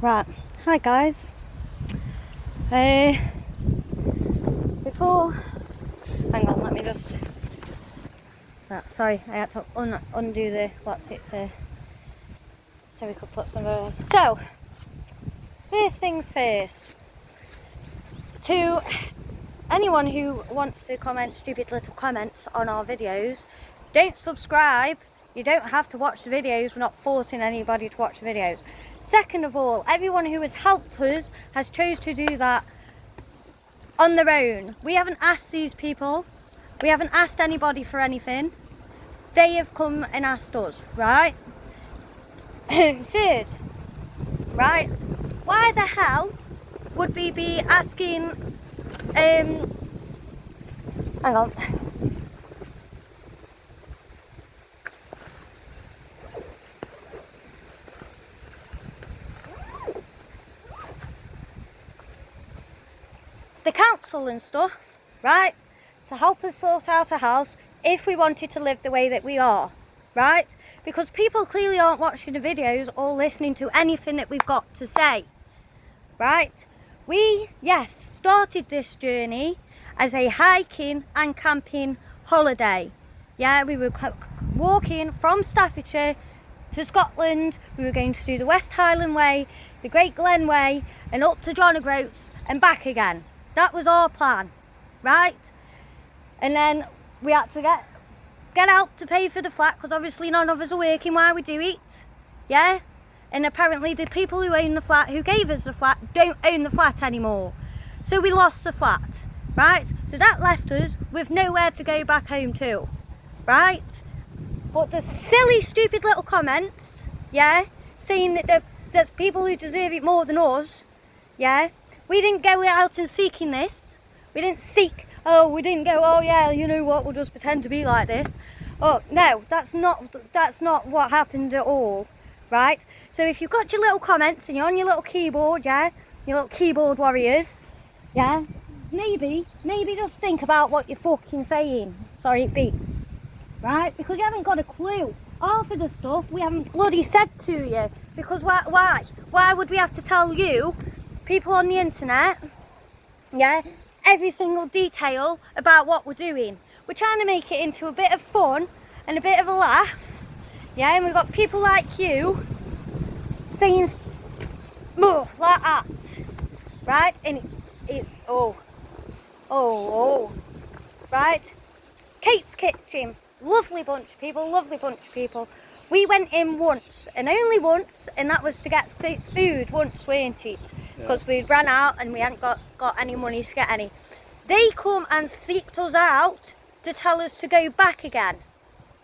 Right, hi guys. Before, hang on, let me just. Right, sorry, I had to undo the what's it there, so we could put some. So, first things first. To anyone who wants to comment stupid little comments on our videos, don't subscribe. You don't have to watch the videos. We're not forcing anybody to watch the videos. Second of all, everyone who has helped us has chose to do that on their own. We haven't asked these people. We haven't asked anybody for anything. They have come and asked us, right? Third, right? Why the hell would we be asking, hang on. The council and stuff, right, to help us sort out a house if we wanted to live the way that we are, right? Because people clearly aren't watching the videos or listening to anything that we've got to say, right? We, yes, started this journey as a hiking and camping holiday. Yeah, we were walking from Staffordshire to Scotland. We were going to do the West Highland Way, the Great Glen Way, and up to John O'Groats and back again. That was our plan, right? And then we had to get out to pay for the flat, because obviously none of us are working while we do it, yeah? And apparently the people who own the flat, who gave us the flat, don't own the flat anymore. So we lost the flat, right? So that left us with nowhere to go back home to, right? But the silly, stupid little comments, yeah, saying that there's people who deserve it more than us, yeah? We didn't go out and seeking this. We didn't seek, we didn't go, oh yeah, you know what, we'll just pretend to be like this. Oh, no, that's not what happened at all, right? So if you've got your little comments and you're on your little keyboard, yeah, your little keyboard warriors, yeah, maybe just think about what you're fucking saying. Sorry, beep. Right? Because you haven't got a clue. Half of the stuff we haven't bloody said to you. Because why? Why would we have to tell you, people on the internet, yeah, every single detail about what we're doing? We're trying to make it into a bit of fun and a bit of a laugh, yeah, and we've got people like you saying like that, right? And it's right? Kate's Kitchen, lovely bunch of people. We went in once, and only once, and that was to get food once, weren't it? Because we ran out and we hadn't got any money to get any. They come and seeked us out to tell us to go back again,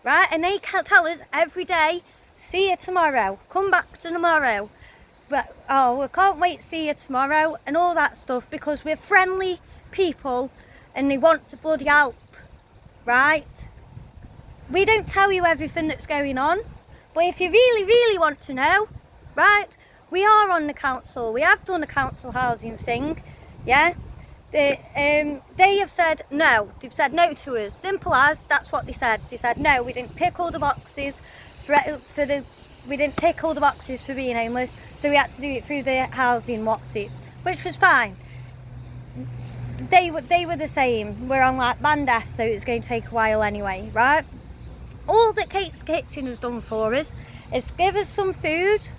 right? And they can tell us every day, see you tomorrow, come back to tomorrow. But, we can't wait to see you tomorrow, and all that stuff, because we're friendly people and they want to bloody help, right? We don't tell you everything that's going on, but if you really want to know, right, we are on the council. We have done a council housing thing, yeah? They have said no. They've said no to us. Simple as, that's what they said. They said no, we didn't tick all the boxes we didn't tick all the boxes for being homeless, so we had to do it through the housing which was fine. They were the same. We're on like band F, so it's going to take a while anyway, right? All that Kate's Kitchen has done for us is give us some food,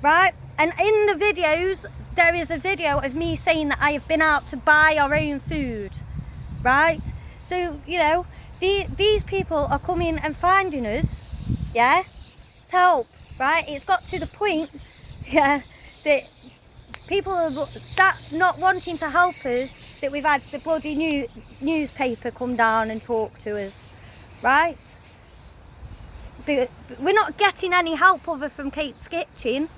right? And in the videos, there is a video of me saying that I have been out to buy our own food, right? So, you know, these people are coming and finding us, yeah, to help, right? It's got to the point, yeah, that people are that not wanting to help us, that we've had the bloody newspaper come down and talk to us, right? But we're not getting any help other from Kate's Kitchen,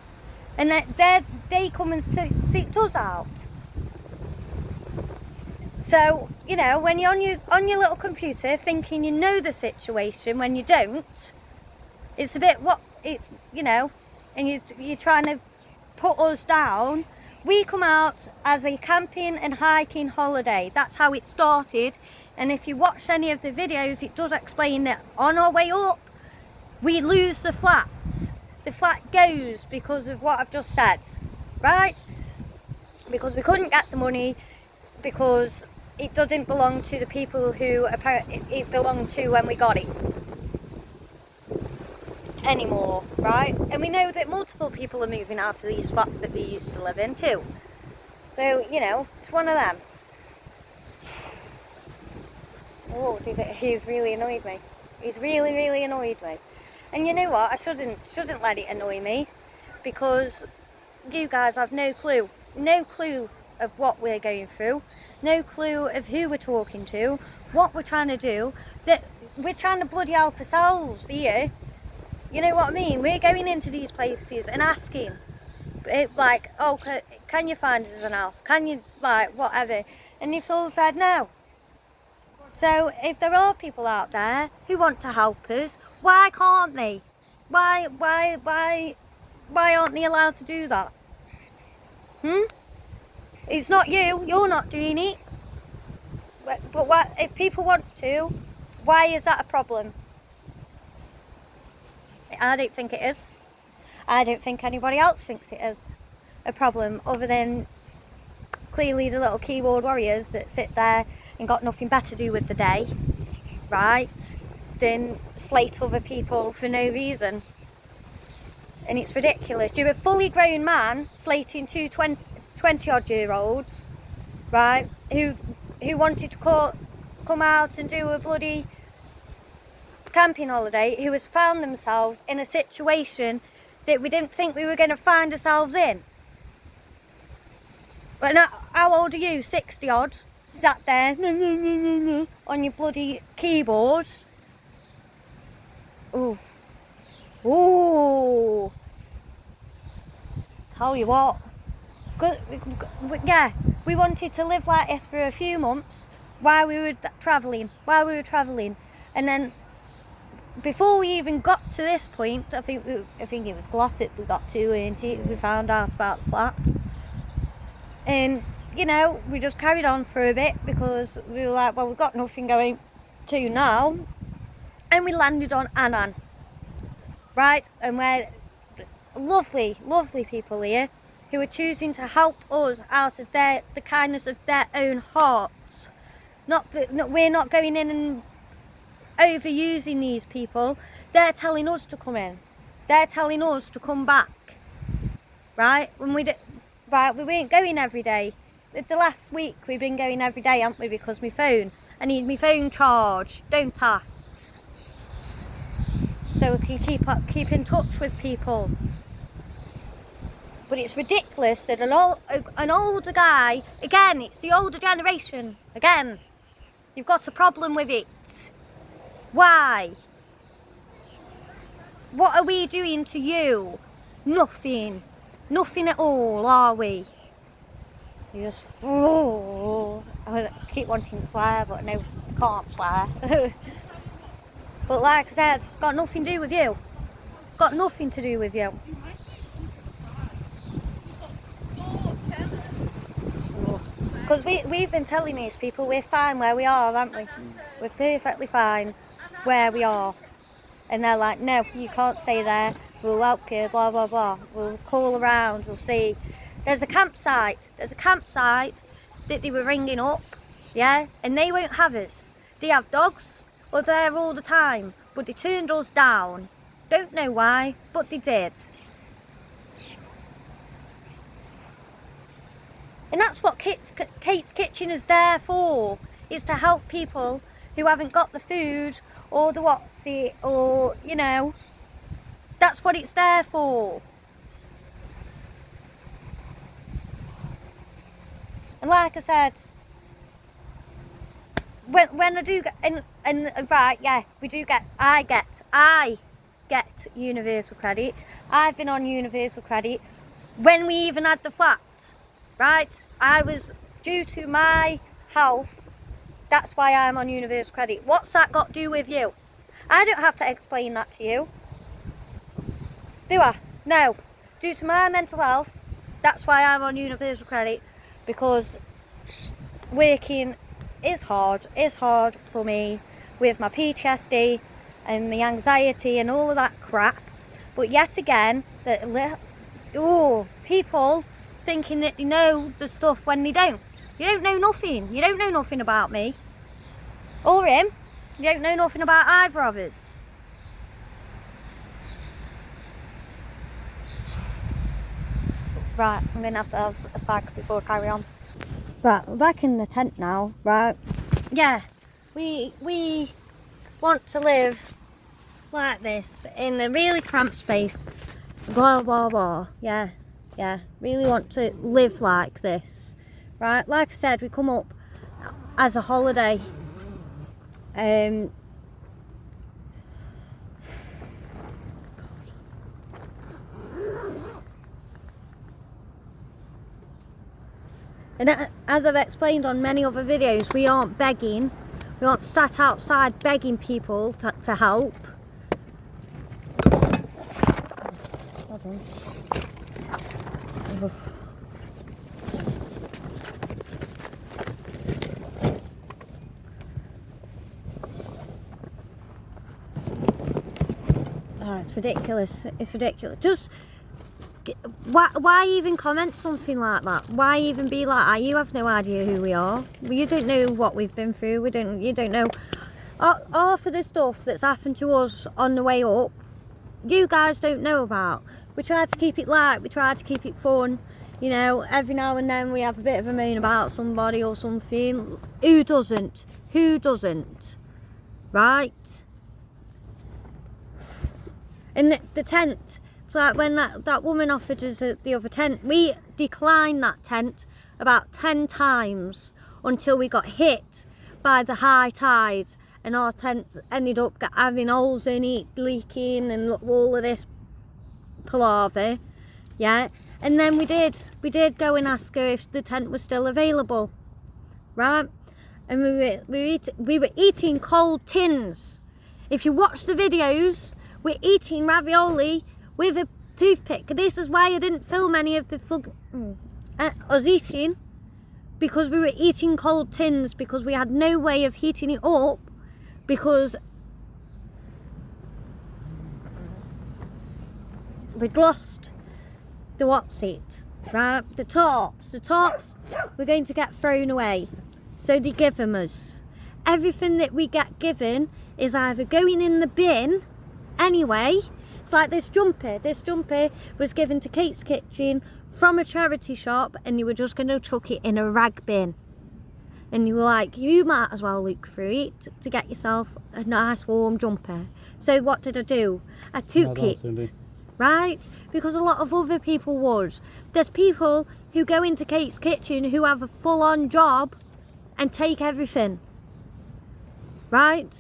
and they come and seek us out. So, you know, when you're on your little computer thinking you know the situation when you don't, it's a bit you know, and you're trying to put us down. We come out as a camping and hiking holiday. That's how it started. And if you watch any of the videos, it does explain that on our way up, we lose the flat. The flat goes because of what I've just said, right? Because we couldn't get the money, because it doesn't belong to the people who it belonged to when we got it anymore, right? And we know that multiple people are moving out of these flats that we used to live in too. So, you know, it's one of them. Oh, he's really annoyed me. He's really annoyed me. And you know what? I shouldn't let it annoy me, because you guys have no clue of what we're going through, no clue of who we're talking to, what we're trying to do. That we're trying to bloody help ourselves here. You know what I mean? We're going into these places and asking, like, oh, can you find us an house? Can you, like, whatever? And you've all said no. So if there are people out there who want to help us, why can't they? Why aren't they allowed to do that? It's not you. You're not doing it. But what if people want to? Why is that a problem? I don't think it is. I don't think anybody else thinks it is a problem, other than clearly the little keyboard warriors that sit there and got nothing better to do with the day, right, than slate other people for no reason. And it's ridiculous. You're a fully grown man slating two 20-odd-year-olds, right, who wanted to come out and do a bloody camping holiday, who has found themselves in a situation that we didn't think we were going to find ourselves in. But now, how old are you? 60-odd? Sat there on your bloody keyboard. Ooh. Ooh. Tell you what. Good, yeah, we wanted to live like this for a few months while we were travelling. And then before we even got to this point, I think it was Glossop we got to, and we found out about the flat. And, you know, we just carried on for a bit, because we were like, well, we've got nothing going to now. And we landed on Annan, right? And we're lovely people here who are choosing to help us out of the kindness of their own hearts. We're not going in and overusing these people. They're telling us to come in. They're telling us to come back, right? We weren't going every day. The last week we've been going every day, haven't we? Because I need my phone charged, don't I? So we can keep in touch with people. But it's ridiculous that an older guy, again, it's the older generation, again, you've got a problem with it. Why? What are we doing to you? Nothing. Nothing at all, are we? You just, I keep wanting to swear, but no, I can't swear. But like I said, it's got nothing to do with you. It's got nothing to do with you. Because we've been telling these people we're fine where we are, haven't we? We're perfectly fine where we are. And they're like, no, you can't stay there. We'll help you, blah, blah, blah. We'll call around, we'll see. There's a campsite that they were ringing up, yeah? And they won't have us. They have dogs, we're there all the time. But they turned us down. Don't know why, but they did. And that's what Kate's Kitchen is there for, is to help people who haven't got the food or the whatsy, or, you know, that's what it's there for. And like I said, when I do get, and right, yeah, I get universal credit. I've been on universal credit when we even had the flat. Right, I was, due to my health, that's why I'm on universal credit. What's that got to do with you? I don't have to explain that to you, do I? No, due to my mental health, that's why I'm on universal credit, because working is hard for me with my PTSD and my anxiety and all of that crap. But yet again, people thinking that they know the stuff when they don't. You don't know nothing. You don't know nothing about me. Or him. You don't know nothing about either of us. Right, I'm going to have a fag before I carry on. Right, we're back in the tent now, right? Yeah, we want to live like this in a really cramped space. Blah, blah, blah. Yeah, really want to live like this. Right, like I said, we come up as a holiday. And as I've explained on many other videos, we aren't begging. We aren't sat outside begging people for help. Hold on. Oh, it's ridiculous. It's ridiculous. Just why even comment something like that? Why even be like that? You have no idea who we are. You don't know what we've been through. You don't know half of the stuff that's happened to us on the way up. You guys don't know about. We try to keep it light. We try to keep it fun. You know, every now and then we have a bit of a moan about somebody or something. Who doesn't? Who doesn't? Right? And the tent. It's like when that woman offered us the other tent, we declined that tent about 10 times until we got hit by the high tide, and our tent ended up having holes in it, leaking, and all of this palaver. Yeah, and then we did go and ask her if the tent was still available, right? And we were eating cold tins. If you watch the videos, we're eating ravioli with a toothpick. This is why I didn't film any of the us eating, because we were eating cold tins, because we had no way of heating it up, because we'd lost the what's it, right? The tarps we're going to get thrown away, so they give them us. Everything that we get given is either going in the bin anyway. It's like this jumper was given to Kate's Kitchen from a charity shop, and you were just going to chuck it in a rag bin, and you were like, you might as well look through it to get yourself a nice warm jumper. So what did I do? I took it, right? Because a lot of other people would. There's people who go into Kate's Kitchen who have a full-on job and take everything, right?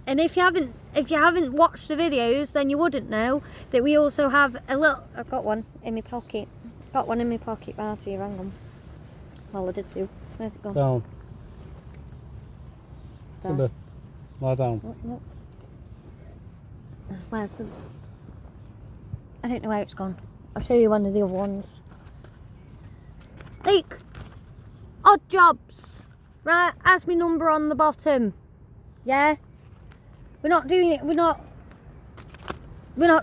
And if you haven't watched the videos, then you wouldn't know that we also have a little. I've got one in my pocket. Got one in my pocket, right here. Hang on. Well, I did too. Where's it gone? Down. Simba, lie down. What? Where's the? I don't know where it's gone. I'll show you one of the other ones. Like odd jobs, right? Has my number on the bottom. Yeah. We're not doing it. We're not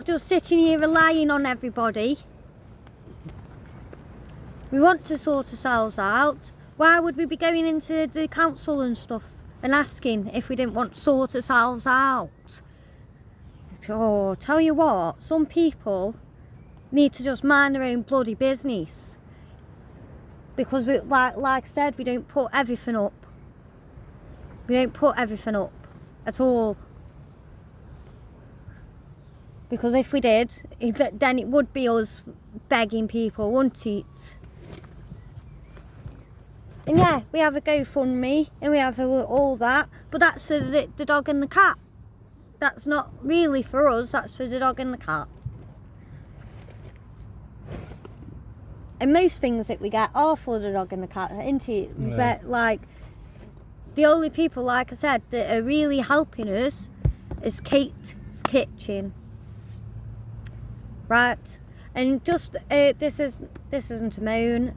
just sitting here relying on everybody. We want to sort ourselves out. Why would we be going into the council and stuff and asking if we didn't want to sort ourselves out? Oh, tell you what, some people need to just mind their own bloody business. Because like I said, we don't put everything up. We don't put everything up at all. Because if we did, then it would be us begging people, wouldn't it? And yeah, we have a GoFundMe and we have all that, but that's for the dog and the cat. That's not really for us, that's for the dog and the cat. And most things that we get are for the dog and the cat, isn't it? Yeah. But like, the only people, like I said, that are really helping us is Kate's Kitchen. Right, and just this isn't a moan.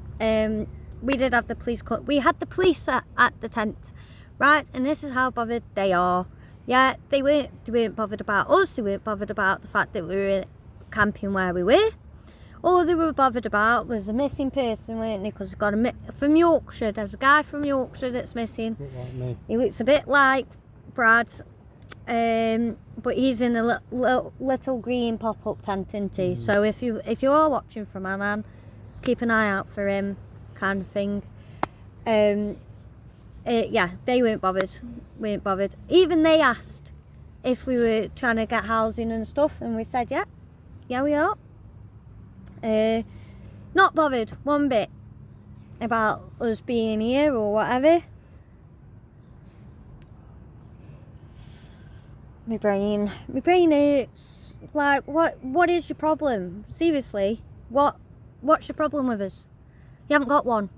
We did have the police. We had the police at the tent, right? And this is how bothered they are. Yeah, they weren't bothered about us. They weren't bothered about the fact that we were camping where we were. all they were bothered about was a missing person, weren't they? Because they've got from Yorkshire. There's a guy from Yorkshire that's missing. Look like me. He looks a bit like Brad, but he's in a little green pop-up tent, isn't he? So if you are watching from Annan, keep an eye out for him, kind of thing. Yeah, they weren't bothered. Even they asked if we were trying to get housing and stuff, and we said yeah we are. Not bothered one bit about us being here or whatever. My brain hurts. Like, what is your problem? Seriously, what's your problem with us? You haven't got one.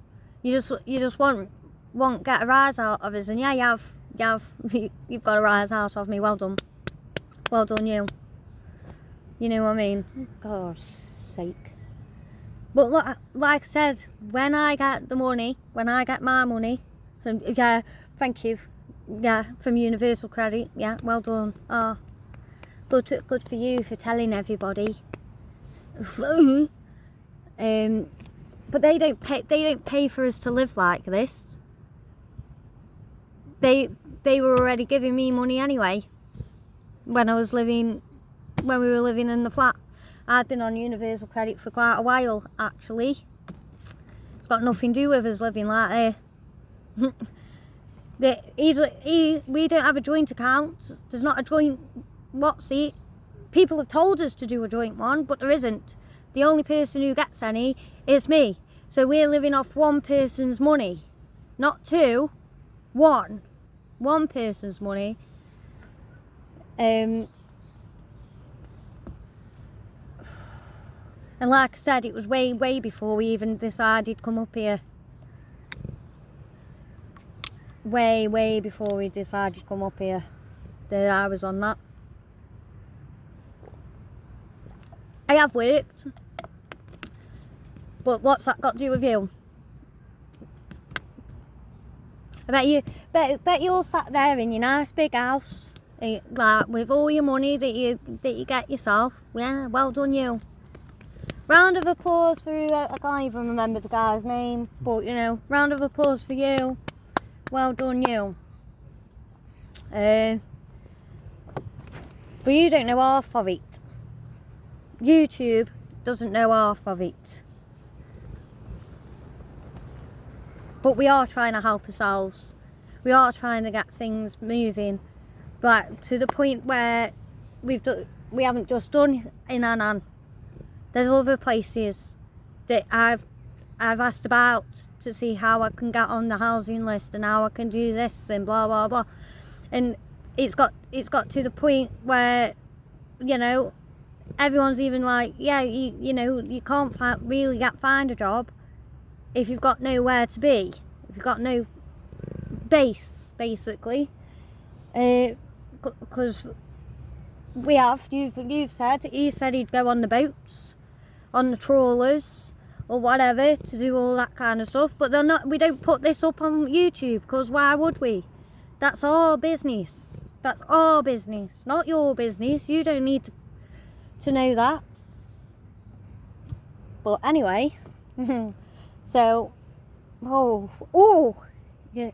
You just won't get a rise out of us, and yeah, you've got a rise out of me. Well done, you. You know what I mean? God's sake. But look, like I said, when I get my money, yeah, thank you. Yeah, from Universal Credit. Yeah, well done. Ah, good for you for telling everybody. But they don't pay for us to live like this. They were already giving me money anyway. When we were living in the flat, I'd been on Universal Credit for quite a while actually. It's got nothing to do with us living like there. We don't have a joint account. There's not a joint WhatsApp. People have told us to do a joint one, but there isn't. The only person who gets any is me. So we're living off one person's money, not two. One person's money. And like I said, it was way before we even decided to come up here. Way before we decided to come up here. There I was on that. I have worked. But what's that got to do with you? I bet you all sat there in your nice big house, like with all your money that you get yourself. Yeah, well done you. Round of applause for I can't even remember the guy's name, but you know, round of applause for you. Well done you. But you don't know half of it. YouTube doesn't know half of it. But we are trying to help ourselves. We are trying to get things moving, like to the point where we haven't just done in Annan. There's other places that I've asked about to see how I can get on the housing list and how I can do this and blah blah blah. And it's got to the point where, you know, everyone's even like, yeah, you know, you can't really find a job if you've got nowhere to be, if you've got no base, basically. Because you've said, he said he'd go on the boats, on the trawlers or whatever to do all that kind of stuff, but we don't put this up on YouTube because why would we? That's our business. That's our business, not your business. You don't need to know that. But anyway, so yeah,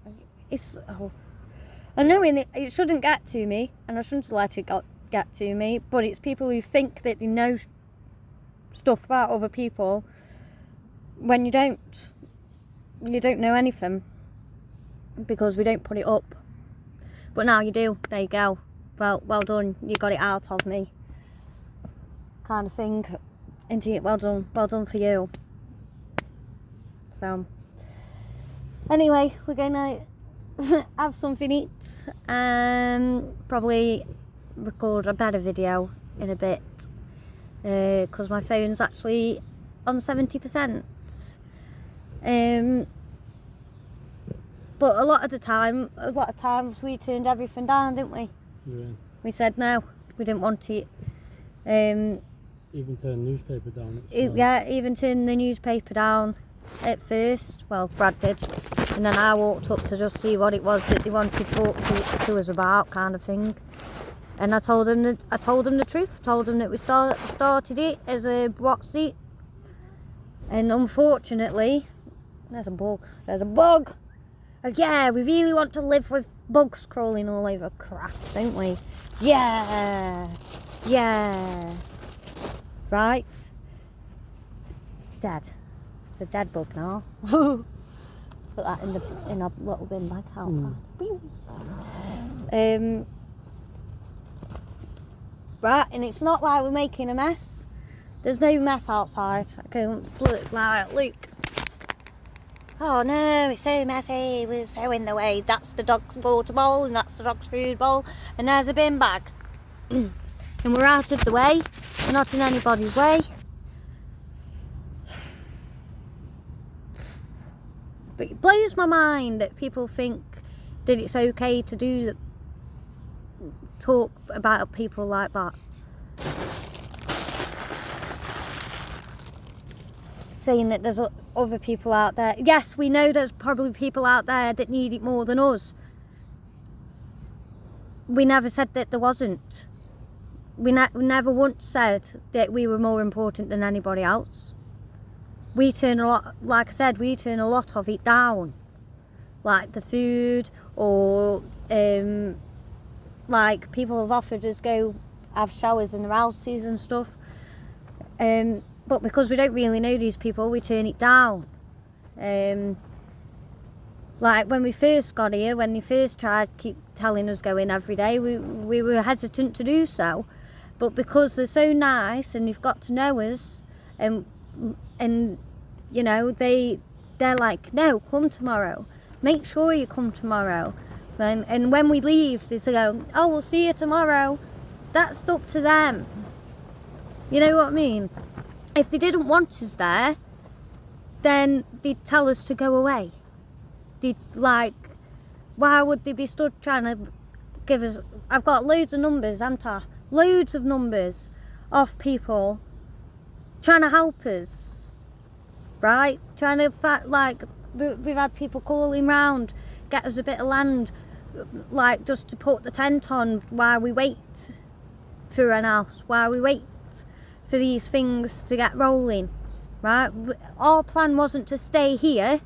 I know it shouldn't get to me, and I shouldn't let it get to me, but it's people who think that they know stuff about other people when you don't know anything, because we don't put it up. But now you do. There you go. Well done. You got it out of me, kind of thing. Indeed, well done for you. So anyway, we're gonna have something to eat. Probably record a better video in a bit, because my phone's actually on 70%. But a lot of times we turned everything down, didn't we? Yeah. We said no, we didn't want it. Even turn the newspaper down. Yeah, even turn the newspaper down at first. Well, Brad did, and then I walked up to just see what it was that they wanted to talk to us about, kind of thing. And I told them the truth. Told them that we started it as a WhatsApp And unfortunately, there's a bug. There's a bug. Oh yeah, we really want to live with bugs crawling all over crap, don't we? Yeah. Yeah. Right. Dead. It's a dead bug now. Put that in a little bin bag outside. Right, and it's not like we're making a mess. There's no mess outside. I can't like look. Oh no, it's so messy. We're so in the way. That's the dog's water bowl, and that's the dog's food bowl, and there's a bin bag. And we're out of the way. We're not in anybody's way. But it blows my mind that people think that it's okay to talk about people like that. Saying that there's other people out there. Yes, we know there's probably people out there that need it more than us. We never said that there wasn't. We never once said that we were more important than anybody else. We turn a lot, like I said, we turn a lot of it down. Like the food, or like people have offered us go have showers in their houses and stuff. But because we don't really know these people, we turn it down. Like when we first got here, when they first tried keep telling us go in every day, we were hesitant to do so. But because they're so nice and they've got to know us, and you know, they're like, no, come tomorrow. Make sure you come tomorrow. And when we leave, they say, oh, we'll see you tomorrow. That's up to them. You know what I mean? If they didn't want us there, then they'd tell us to go away. They'd like, why would they be stood trying to give us, I've got loads of numbers, haven't I? Loads of numbers of people trying to help us, right? Trying to, like, we've had people calling round, get us a bit of land, like just to put the tent on while we wait for an house, while we wait for these things to get rolling, right? Our plan wasn't to stay here.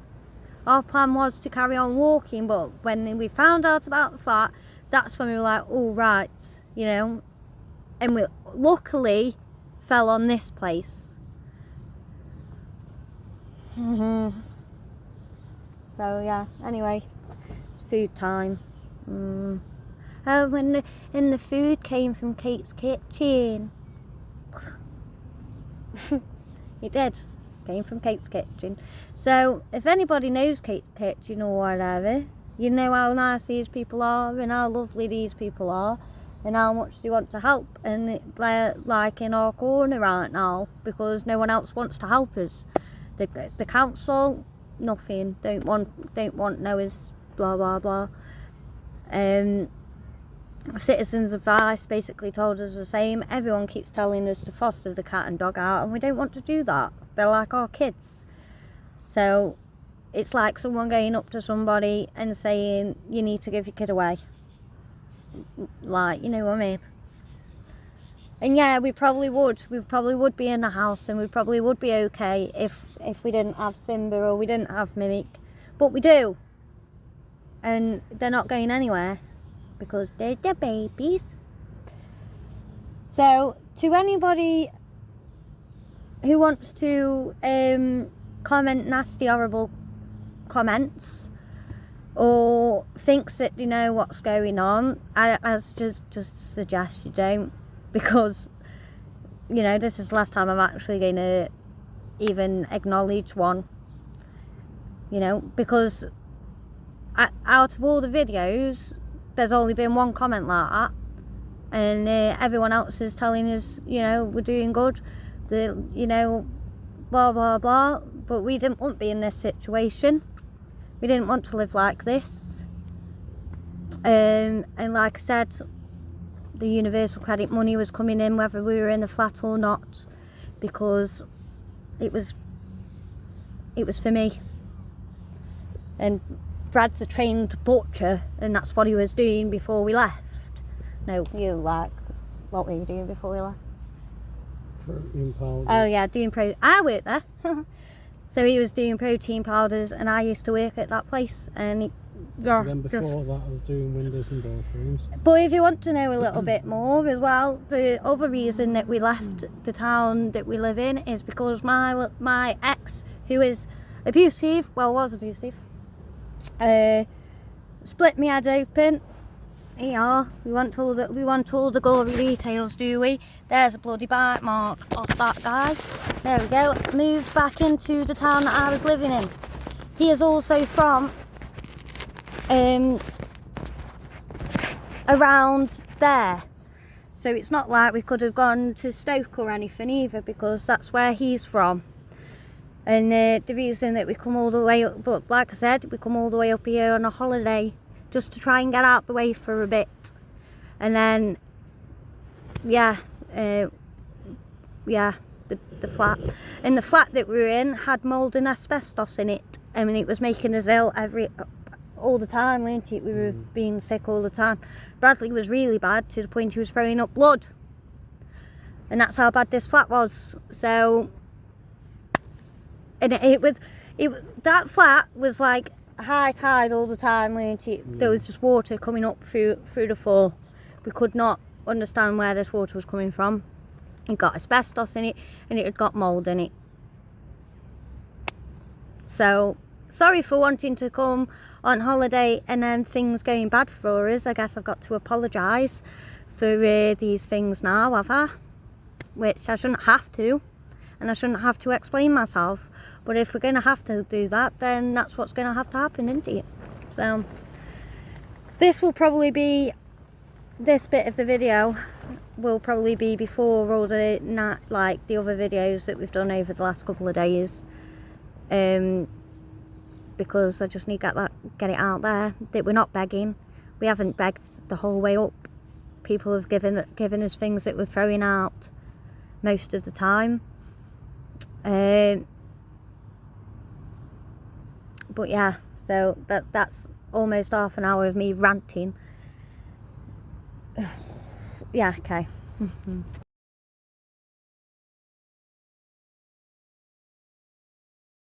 Our plan was to carry on walking, but when we found out about the flat, that's when we were like, oh right, you know, and we luckily fell on this place. So yeah, anyway, it's food time. Oh, and the food came from Kate's kitchen. It did. Came from Kate's kitchen. So if anybody knows Kate's kitchen or whatever, you know how nice these people are and how lovely these people are and how much they want to help, and they're like in our corner right now because no one else wants to help us. The council, nothing. Don't want Noah's blah blah blah. Citizens Advice basically told us the same. Everyone keeps telling us to foster the cat and dog out, and we don't want to do that. They're like our kids. So it's like someone going up to somebody and saying, you need to give your kid away. Like, you know what I mean? And yeah, we probably would be in the house, and we probably would be okay if we didn't have Simba or we didn't have Mimic. But we do. And they're not going anywhere because they're the babies. So to anybody who wants to comment nasty, horrible comments or thinks that they know what's going on, I just suggest you don't, because, you know, this is the last time I'm actually going to even acknowledge one, you know, because out of all the videos, there's only been one comment like that, and everyone else is telling us, you know, we're doing good, you know, blah blah blah. But we didn't want to be in this situation. We didn't want to live like this. And like I said, the universal credit money was coming in whether we were in the flat or not, because it was for me. And Brad's a trained butcher, and that's what he was doing before we left. No, you, like, what were you doing before we left? Protein powder. Oh yeah, doing I worked there. So he was doing protein powders, and I used to work at that place, and And then before that I was doing windows and door frames. But if you want to know a little bit more as well, the other reason that we left the town that we live in is because my ex, who is abusive, well, was abusive, split me head open. Here, we want all the gory details, do we? There's a bloody bite mark off that guy. There we go. Moved back into the town that I was living in. He is also from around there, so it's not like we could have gone to Stoke or anything either, because that's where he's from. And the reason that we come all the way up, but like I said, we come all the way up here on a holiday just to try and get out the way for a bit. And then the flat, and the flat that we were in had mould and asbestos in it. I mean, it was making us ill all the time, weren't it? We were being sick all the time. Bradley was really bad, to the point he was throwing up blood, and that's how bad this flat was. So, and that flat was like high tide all the time, weren't it? There was just water coming up through the floor. We could not understand where this water was coming from. It got asbestos in it, and it had got mould in it. So, sorry for wanting to come on holiday and then things going bad for us. I guess I've got to apologise for these things now, have I? Which I shouldn't have to, and I shouldn't have to explain myself. But if we're going to have to do that, then that's what's going to have to happen, isn't it? So, this will probably be, this bit of the video will probably be before all the like the other videos that we've done over the last couple of days. Because I just need to get it out there that we're not begging. We haven't begged the whole way up. People have given us things that we're throwing out most of the time. But yeah, so that's almost half an hour of me ranting. Yeah, okay.